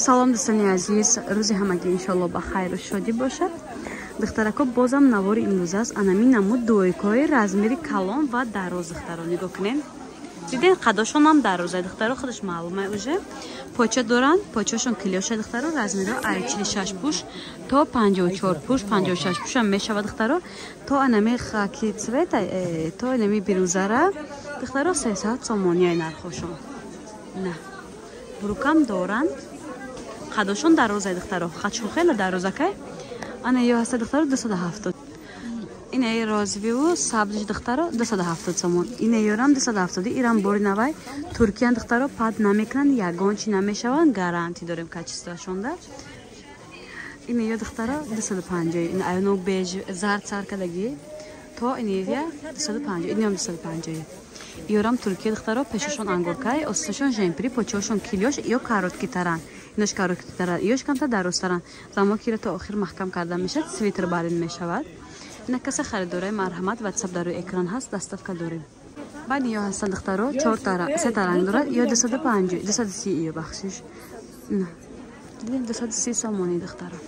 салом дӯстони азиз, рӯзи ҳамагӣ иншоалло ба хайру шодӣ бошад. Духтарако бозам навори имрӯз аст. Анами намуд дуойкои размери калон ва дароз духтаро нигоҳ кунед. Диден қадошон ҳам дароза духтаро худаш маълума уже. Поча доранд, почашон клёша духтаро размеро ай 46 пуш то 54 пуш, 56 пуш ҳам мешавад духтаро. То анами хаки цвета, то анами бирӯзара духтаро 300 сомония нархошон. На. Бурукам доранд. Қадошон дароза духтаро. Хачо хела дарозакай. Ана ё ҳаста духтаро 270. Ина розиву сабзиш духтаро 270 сомон. Ина ёрам 270. Ирам бори навай Туркиян духтаро пад намекунанд, ягон чи намешаванд, гарантӣ дорем качествашонда. Ина ё духтаро 250. Ина айно беж зард саркадаги. То ина 250. Ина 250. Ёрам Туркия духтаро пешашон ангоркай, осташон жемпри, почошон килёш ё каротки таран. Инош каротки таран, ёш камта дарозтаран. Замон ки то охир маҳкам карда мешавад, свитер барин мешавад. Ина каса харидораи марҳамат WhatsApp дар рӯи экран ҳаст, доставка дорем. Баъд ё ҳаста духтаро 4 та 3 та ранг дорад, ё 250, 230 ё бахшиш. На. 230 сомони духтаро.